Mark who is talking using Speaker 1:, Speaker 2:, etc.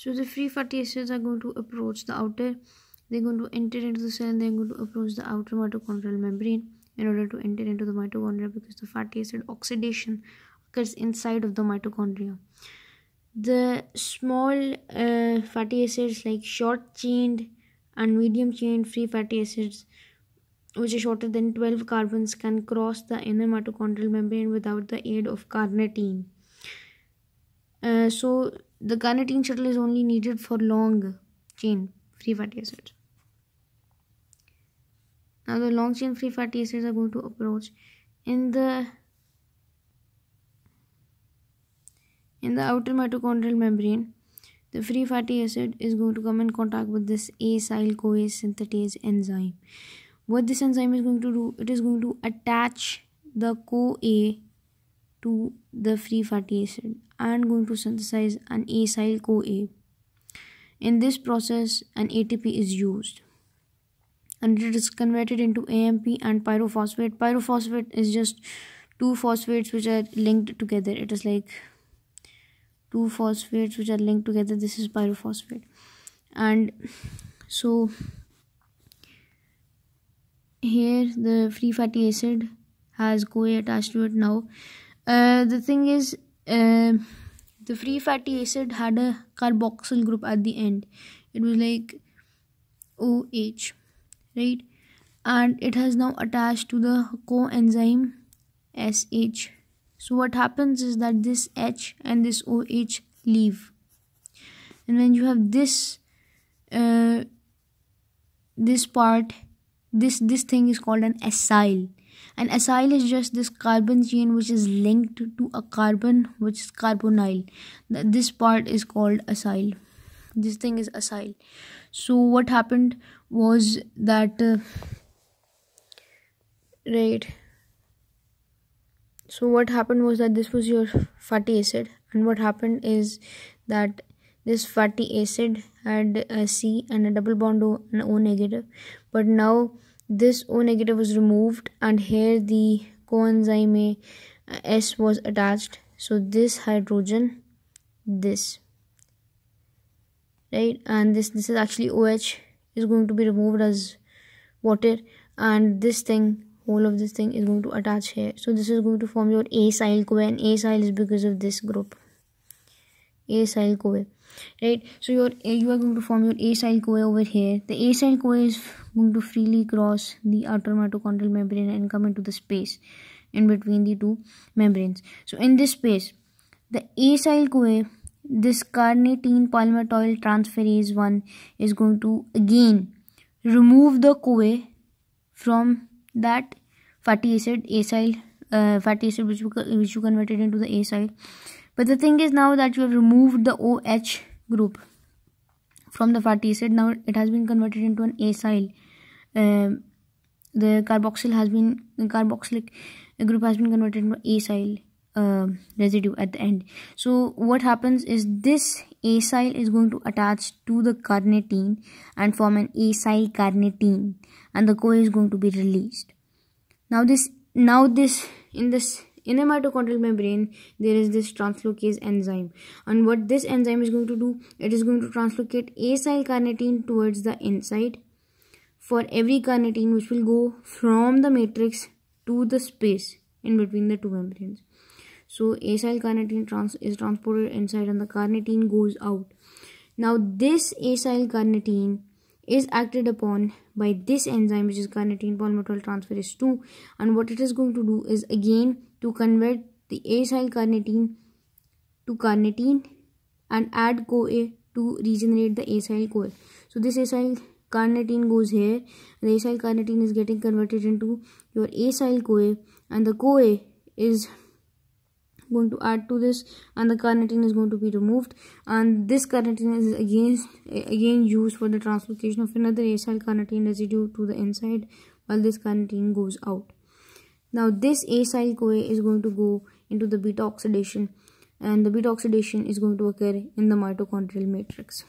Speaker 1: So the free fatty acids are going to approach the outer, they're going to enter into the cell, and they're going to approach the outer mitochondrial membrane in order to enter into the mitochondria, because the fatty acid oxidation occurs inside of the mitochondria. The small fatty acids like short chained and medium chained free fatty acids, which is shorter than 12 carbons, can cross the inner mitochondrial membrane without the aid of carnitine. So the carnitine shuttle is only needed for long chain free fatty acids. Now the long chain free fatty acids are going to approach in the outer mitochondrial membrane. The free fatty acid is going to come in contact with this acyl-CoA synthetase enzyme. What this enzyme is going to do, it is going to attach the CoA to the free fatty acid and going to synthesize an acyl-CoA. In this process, an ATP is used and it is converted into AMP and pyrophosphate. Pyrophosphate is just two phosphates which are linked together. It is like two phosphates which are linked together. This is pyrophosphate. And so here the free fatty acid has CoA attached to it. Now the thing is, the free fatty acid had a carboxyl group at the end. It was like OH, right? And it has now attached to the coenzyme SH. So what happens is that this H and this OH leave, and when you have this this part, this thing is called an acyl. An acyl is just this carbon chain which is linked to a carbon which is carbonyl. This part is called acyl. This thing is acyl. So what happened was that So what happened was that this was your fatty acid, and what happened is that this fatty acid had a C and a double bond O and O negative, but now this O negative was removed and here the coenzyme S was attached. So this hydrogen, this, right, and this is actually OH is going to be removed as water, and this thing, whole of this thing is going to attach here. So this is going to form your acyl-CoA, and acyl is because of this group, acyl-CoA, right? So you are going to form your acyl-CoA over here. The acyl-CoA is going to freely cross the outer mitochondrial membrane and come into the space in between the two membranes. So in this space, the acyl-CoA, this carnitine palmitoyl transferase 1 is going to again remove the CoA from that fatty acid, fatty acid which you converted into the acyl. But the thing is, now that you have removed the OH group from the fatty acid, now it has been converted into an acyl. The carboxylic group has been converted into acyl residue at the end. So what happens is this acyl is going to attach to the carnitine and form an acyl carnitine, and the CoA is going to be released. Now this in this inner mitochondrial membrane, there is this translocase enzyme, and what this enzyme is going to do, it is going to translocate acyl carnitine towards the inside for every carnitine which will go from the matrix to the space in between the two membranes. So acyl carnitine is transported inside and the carnitine goes out. Now this acyl carnitine is acted upon by this enzyme, which is carnitine palmitoyl transferase 2, and what it is going to do is again to convert the acyl carnitine to carnitine and add CoA to regenerate the acyl CoA. So this acyl carnitine goes here, and the acyl carnitine is getting converted into your acyl CoA, and the CoA is going to add to this, and the carnitine is going to be removed, and this carnitine is again used for the translocation of another acyl carnitine residue to the inside, while this carnitine goes out. Now this acyl CoA is going to go into the beta oxidation, and the beta oxidation is going to occur in the mitochondrial matrix.